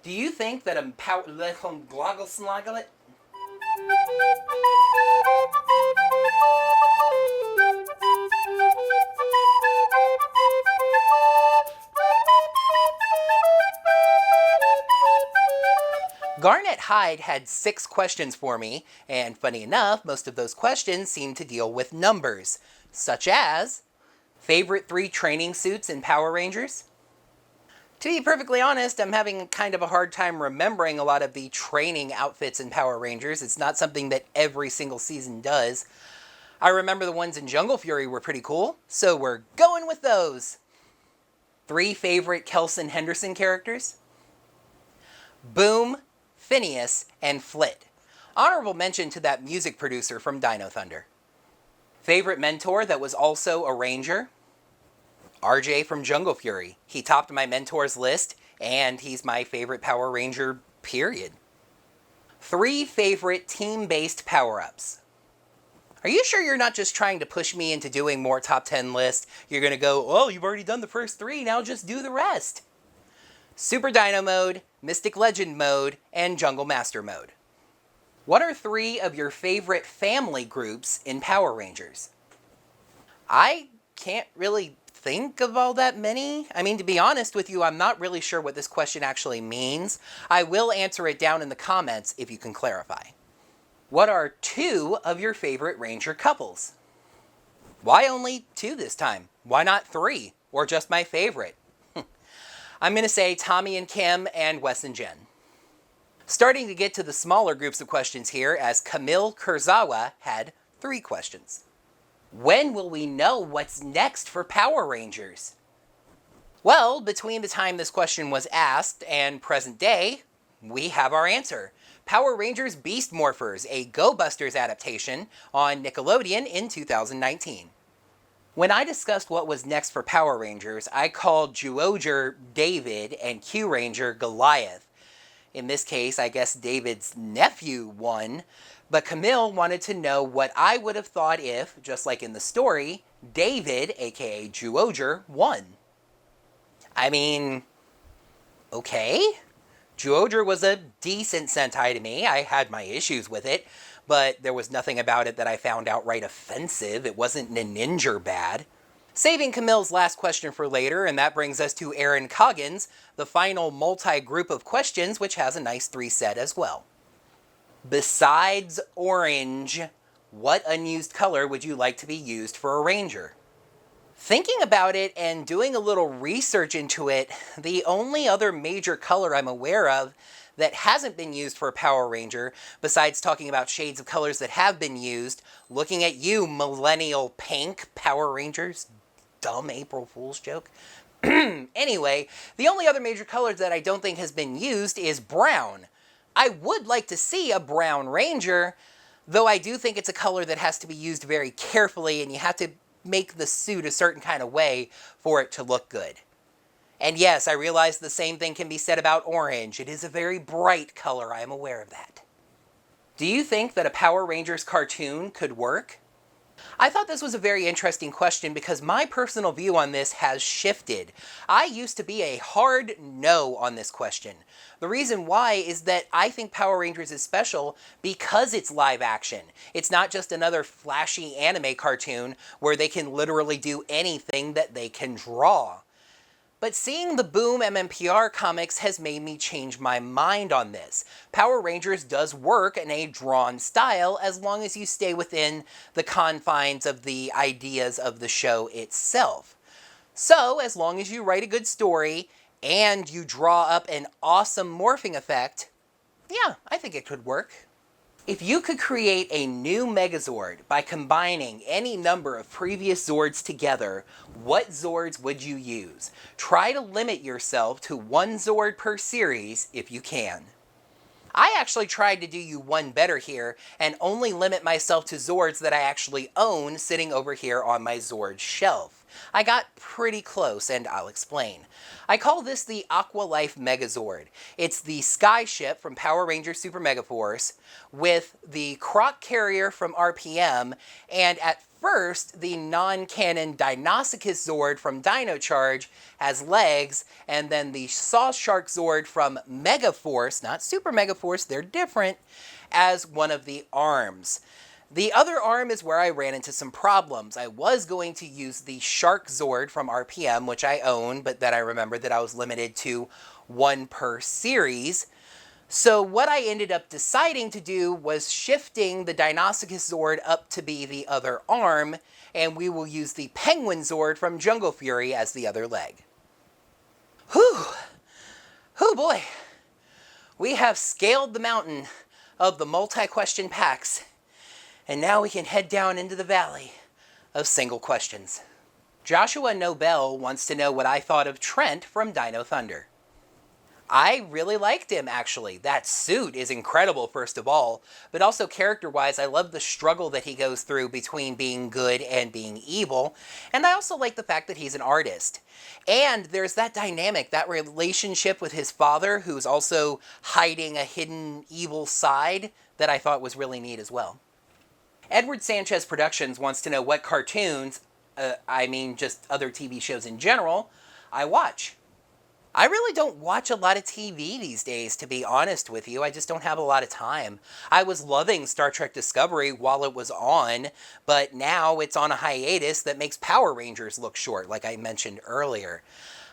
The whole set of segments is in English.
Do you think that a power... Garnet Hyde had 6 questions for me, and funny enough, most of those questions seem to deal with numbers, such as favorite 3 training suits in Power Rangers? To be perfectly honest, I'm having kind of a hard time remembering a lot of the training outfits in Power Rangers. It's not something that every single season does. I remember the ones in Jungle Fury were pretty cool, so we're going with those. 3 favorite Kelson Henderson characters? Boom, Phineas, and Flit. Honorable mention to that music producer from Dino Thunder. Favorite mentor that was also a Ranger? RJ from Jungle Fury. He topped my mentors list, and he's my favorite Power Ranger, period. 3 favorite team-based power-ups. Are you sure you're not just trying to push me into doing more top 10 lists? You're gonna go, oh, you've already done the first 3, now just do the rest. Super Dino Mode, Mystic Legend Mode, and Jungle Master Mode. What are 3 of your favorite family groups in Power Rangers? I can't really think of all that many. I mean, to be honest with you, I'm not really sure what this question actually means. I will answer it down in the comments if you can clarify. What are 2 of your favorite Ranger couples? Why only 2 this time? Why not 3? Or just my favorite? I'm going to say Tommy and Kim and Wes and Jen. Starting to get to the smaller groups of questions here, as Camille Kurzawa had 3 questions. When will we know what's next for Power Rangers? Well, between the time this question was asked and present day, we have our answer. Power Rangers Beast Morphers, a Go Busters adaptation on Nickelodeon in 2019. When I discussed what was next for Power Rangers, I called Zyuohger David and Q-Ranger Goliath. In this case, I guess David's nephew won, but Camille wanted to know what I would have thought if, just like in the story, David, aka Zyuohger, won. I mean, okay. Zyuohger was a decent Sentai to me. I had my issues with it, but there was nothing about it that I found outright offensive. It wasn't ninja bad. Saving Camille's last question for later, and that brings us to Aaron Coggins, the final multi-group of questions, which has a nice 3 set as well. Besides orange, what unused color would you like to be used for a Ranger? Thinking about it and doing a little research into it, the only other major color I'm aware of that hasn't been used for a Power Ranger, besides talking about shades of colors that have been used, looking at you, millennial pink Power Rangers, dumb April Fool's joke. Anyway, the only other major color that I don't think has been used is brown. I would like to see a brown Ranger, though I do think it's a color that has to be used very carefully, and you have to make the suit a certain kind of way for it to look good. And yes, I realize the same thing can be said about orange. It is a very bright color, I am aware of that. Do you think that a Power Rangers cartoon could work? I thought this was a very interesting question because my personal view on this has shifted. I used to be a hard no on this question. The reason why is that I think Power Rangers is special because it's live action. It's not just another flashy anime cartoon where they can literally do anything that they can draw. But seeing the Boom MMPR comics has made me change my mind on this. Power Rangers does work in a drawn style as long as you stay within the confines of the ideas of the show itself. So, as long as you write a good story and you draw up an awesome morphing effect, yeah, I think it could work. If you could create a new Megazord by combining any number of previous Zords together, what Zords would you use? Try to limit yourself to 1 Zord per series if you can. I actually tried to do you one better here and only limit myself to Zords that I actually own sitting over here on my Zord shelf. I got pretty close, and I'll explain. I call this the Aqua Life Megazord. It's the Sky Ship from Power Rangers Super Megaforce with the Croc Carrier from RPM, and at first, the non-canon Dinosuchus Zord from Dino Charge has legs, and then the Saw Shark Zord from Megaforce, not Super Megaforce, they're different, as one of the arms. The other arm is where I ran into some problems. I was going to use the Shark Zord from RPM, which I own, but then I remembered that I was limited to one per series. So what I ended up deciding to do was shifting the Dinosuchus Zord up to be the other arm, and we will use the Penguin Zord from Jungle Fury as the other leg. Whew! Oh boy! We have scaled the mountain of the multi-question packs, and now we can head down into the valley of single questions. Joshua Nobel wants to know what I thought of Trent from Dino Thunder. I really liked him, actually. That suit is incredible, first of all, but also character-wise, I love the struggle that he goes through between being good and being evil, and I also like the fact that he's an artist. And there's that dynamic, that relationship with his father, who's also hiding a hidden evil side, that I thought was really neat as well. Edward Sanchez Productions wants to know what cartoons, just other TV shows in general, I watch. I really don't watch a lot of TV these days, to be honest with you. I just don't have a lot of time. I was loving Star Trek Discovery while it was on, but now it's on a hiatus that makes Power Rangers look short, like I mentioned earlier.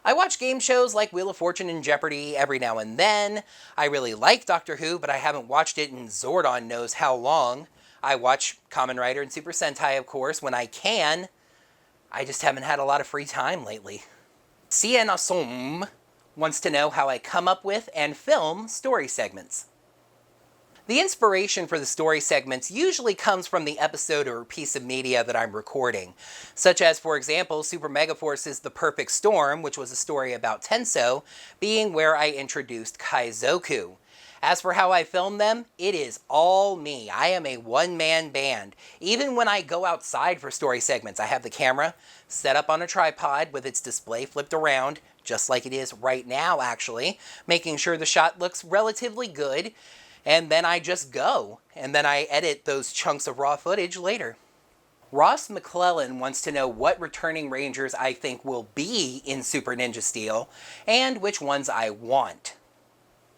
I watch game shows like Wheel of Fortune and Jeopardy every now and then. I really like Doctor Who, but I haven't watched it in Zordon knows how long. I watch Kamen Rider and Super Sentai, of course, when I can. I just haven't had a lot of free time lately. Sienna Som wants to know how I come up with and film story segments. The inspiration for the story segments usually comes from the episode or piece of media that I'm recording, such as, for example, Super Megaforce's The Perfect Storm, which was a story about Tenso, being where I introduced Kaizoku. As for how I film them, it is all me. I am a one-man band. Even when I go outside for story segments, I have the camera set up on a tripod with its display flipped around, just like it is right now, actually, making sure the shot looks relatively good, and then I just go, and then I edit those chunks of raw footage later. Ross McClellan wants to know what returning Rangers I think will be in Super Ninja Steel, and which ones I want.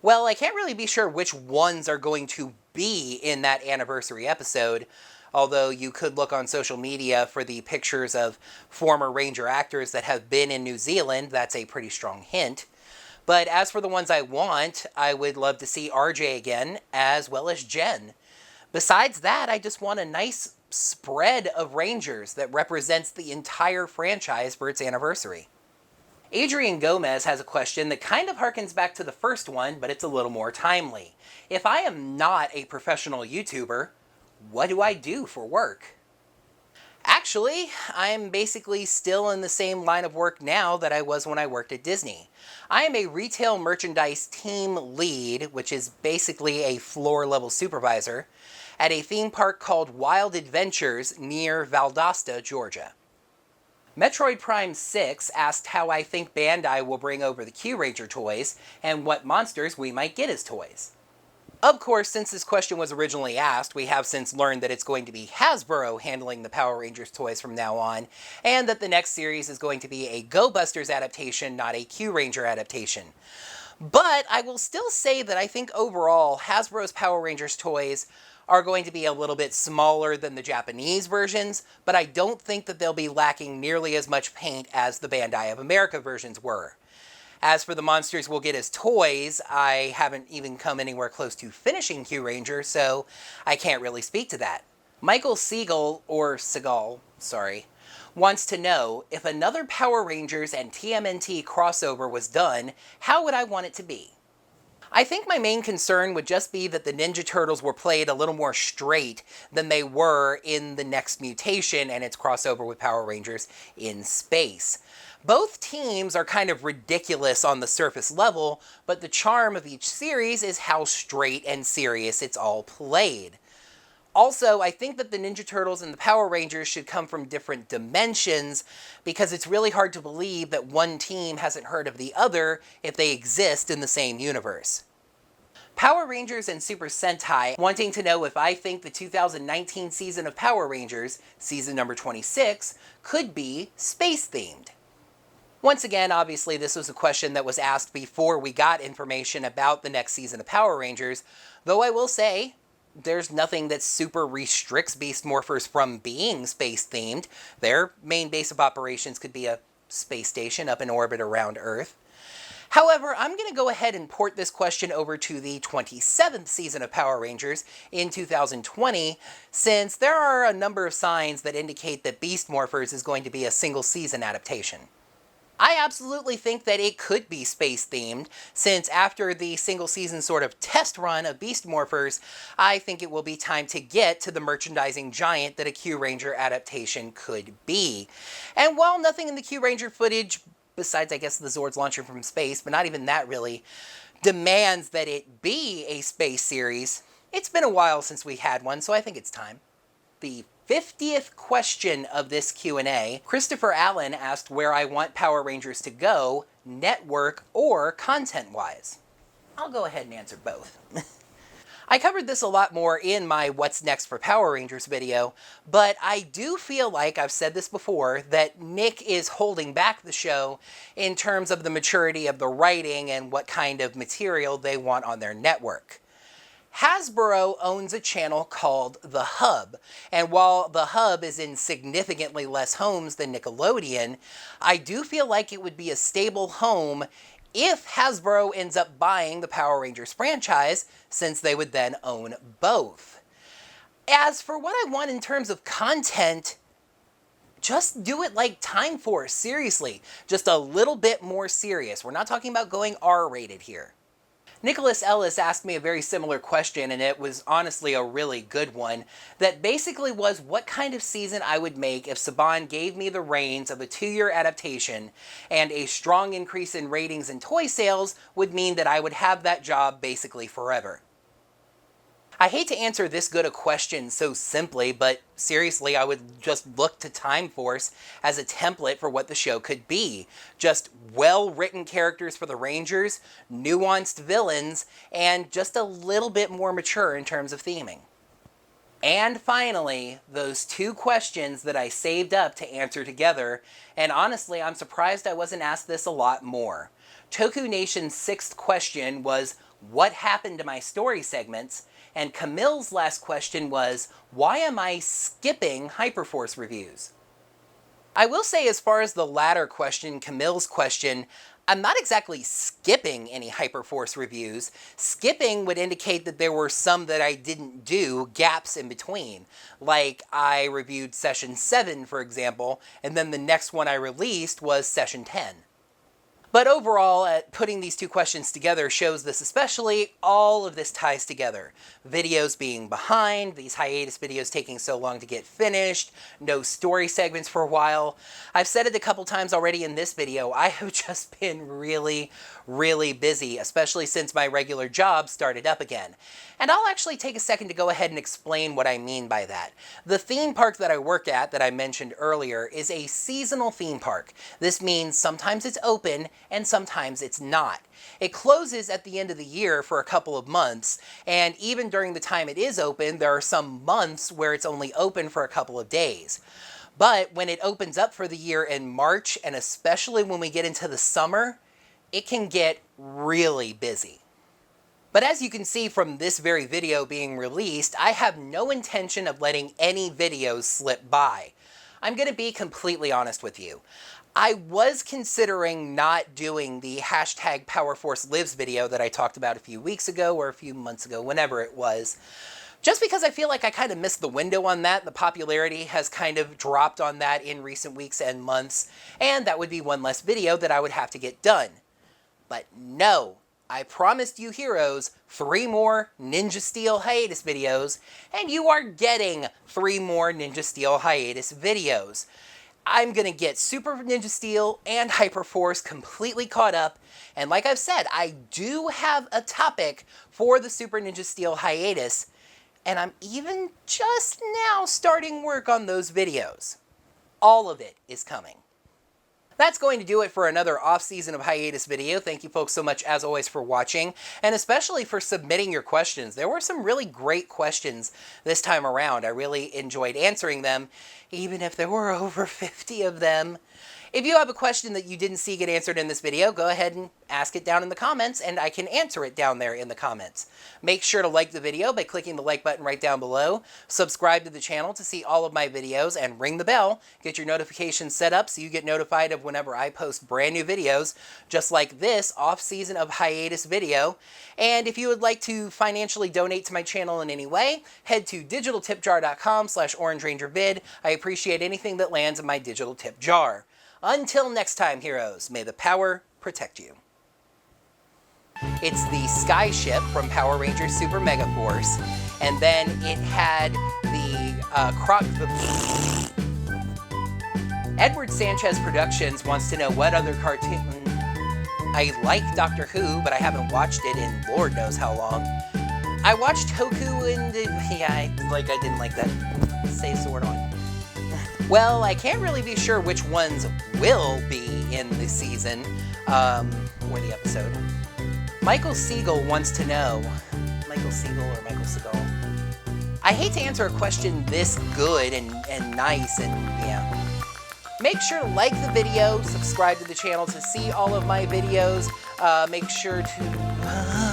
Well, I can't really be sure which ones are going to be in that anniversary episode, although you could look on social media for the pictures of former Ranger actors that have been in New Zealand. That's a pretty strong hint. But as for the ones I want, I would love to see RJ again, as well as Jen. Besides that, I just want a nice spread of Rangers that represents the entire franchise for its anniversary. Adrian Gomez has a question that kind of harkens back to the first one, but it's a little more timely. If I am not a professional YouTuber, what do I do for work? Actually, I'm basically still in the same line of work now that I was when I worked at Disney. I am a retail merchandise team lead, which is basically a floor-level supervisor, at a theme park called Wild Adventures near Valdosta, Georgia. Metroid Prime 6 asked how I think Bandai will bring over the Q-Ranger toys, and what monsters we might get as toys. Of course, since this question was originally asked, we have since learned that it's going to be Hasbro handling the Power Rangers toys from now on, and that the next series is going to be a Go Busters adaptation, not a Q-Ranger adaptation. But I will still say that I think overall, Hasbro's Power Rangers toys are going to be a little bit smaller than the Japanese versions, but I don't think that they'll be lacking nearly as much paint as the Bandai of America versions were. As for the monsters we'll get as toys, I haven't even come anywhere close to finishing Q-Ranger, so I can't really speak to that. Michael Segal wants to know, if another Power Rangers and TMNT crossover was done, how would I want it to be? I think my main concern would just be that the Ninja Turtles were played a little more straight than they were in the next mutation and its crossover with Power Rangers in space. Both teams are kind of ridiculous on the surface level, but the charm of each series is how straight and serious it's all played. Also, I think that the Ninja Turtles and the Power Rangers should come from different dimensions, because it's really hard to believe that one team hasn't heard of the other if they exist in the same universe. Power Rangers and Super Sentai wanting to know if I think the 2019 season of Power Rangers, season number 26, could be space-themed. Once again, obviously, this was a question that was asked before we got information about the next season of Power Rangers, though I will say, there's nothing that super restricts Beast Morphers from being space-themed. Their main base of operations could be a space station up in orbit around Earth. However, I'm going to go ahead and port this question over to the 27th season of Power Rangers in 2020, since there are a number of signs that indicate that Beast Morphers is going to be a single-season adaptation. I absolutely think that it could be space-themed, since after the single-season sort of test run of Beast Morphers, I think it will be time to get to the merchandising giant that a Q-Ranger adaptation could be. And while nothing in the Q-Ranger footage, besides I guess the Zords launching from space, but not even that really, demands that it be a space series, it's been a while since we had one, so I think it's time. The 50th question of this Q&A, Christopher Allen asked where I want Power Rangers to go, network or content-wise. I'll go ahead and answer both. I covered this a lot more in my What's Next for Power Rangers video, but I do feel like, I've said this before, that Nick is holding back the show in terms of the maturity of the writing and what kind of material they want on their network. Hasbro owns a channel called The Hub, and while The Hub is in significantly less homes than Nickelodeon, I do feel like it would be a stable home if Hasbro ends up buying the Power Rangers franchise, since they would then own both. As for what I want in terms of content, just do it like Time Force, seriously. Just a little bit more serious. We're not talking about going R-rated here. Nicholas Ellis asked me a very similar question, and it was honestly a really good one, that basically was what kind of season I would make if Saban gave me the reins of a 2-year adaptation, and a strong increase in ratings and toy sales would mean that I would have that job basically forever. I hate to answer this good a question so simply, but seriously, I would just look to Time Force as a template for what the show could be. Just well-written characters for the Rangers, nuanced villains, and just a little bit more mature in terms of theming. And finally, those 2 questions that I saved up to answer together, and honestly, I'm surprised I wasn't asked this a lot more. Toku Nation's 6th question was, what happened to my story segments? And Camille's last question was, why am I skipping Hyperforce reviews? I will say, as far as the latter question, Camille's question, I'm not exactly skipping any Hyperforce reviews. Skipping would indicate that there were some that I didn't do, gaps in between. Like, I reviewed Session 7, for example, and then the next one I released was Session 10. But overall, putting these 2 questions together shows this especially. All of this ties together. Videos being behind, these hiatus videos taking so long to get finished, no story segments for a while. I've said it a couple times already in this video, I have just been really busy, especially since my regular job started up again. And I'll actually take a second to go ahead and explain what I mean by that. The theme park that I work at, that I mentioned earlier, is a seasonal theme park. This means sometimes it's open and sometimes it's not. It closes at the end of the year for a couple of months, and even during the time it is open, there are some months where it's only open for a couple of days. But when it opens up for the year in March, and especially when we get into the summer, it can get really busy. But as you can see from this very video being released, I have no intention of letting any videos slip by. I'm going to be completely honest with you. I was considering not doing the hashtag PowerForceLives video that I talked about a few weeks ago or a few months ago, whenever it was, just because I feel like I kind of missed the window on that. The popularity has kind of dropped on that in recent weeks and months, and that would be one less video that I would have to get done. But no, I promised you heroes 3 more Ninja Steel hiatus videos, and you are getting 3 more Ninja Steel hiatus videos. I'm going to get Super Ninja Steel and Hyperforce completely caught up, and like I've said, I do have a topic for the Super Ninja Steel hiatus, and I'm even just now starting work on those videos. All of it is coming. That's going to do it for another off-season of hiatus video. Thank you folks so much as always for watching, and especially for submitting your questions. There were some really great questions this time around. I really enjoyed answering them, even if there were over 50 of them. If you have a question that you didn't see get answered in this video, go ahead and ask it down in the comments, and I can answer it down there in the comments. Make sure to like the video by clicking the like button right down below. Subscribe to the channel to see all of my videos, and ring the bell. Get your notifications set up so you get notified of whenever I post brand new videos, just like this off-season of hiatus video. And if you would like to financially donate to my channel in any way, head to digitaltipjar.com/orangerangervid. I appreciate anything that lands in my digital tip jar. Until next time, heroes, may the power protect you. It's the Sky Ship from Power Rangers Super Mega Force, and then it had the Edward Sanchez Productions wants to know what other cartoon... I like Doctor Who, but I haven't watched it in Lord knows how long. I watched Hoku and... yeah, I didn't like that. Say sword on. Well, I can't really be sure which ones will be in the season, or the episode. Michael Siegel wants to know. Michael Siegel or Michael Seagal? I hate to answer a question this good and nice and, yeah. Make sure to like the video, subscribe to the channel to see all of my videos. Make sure to...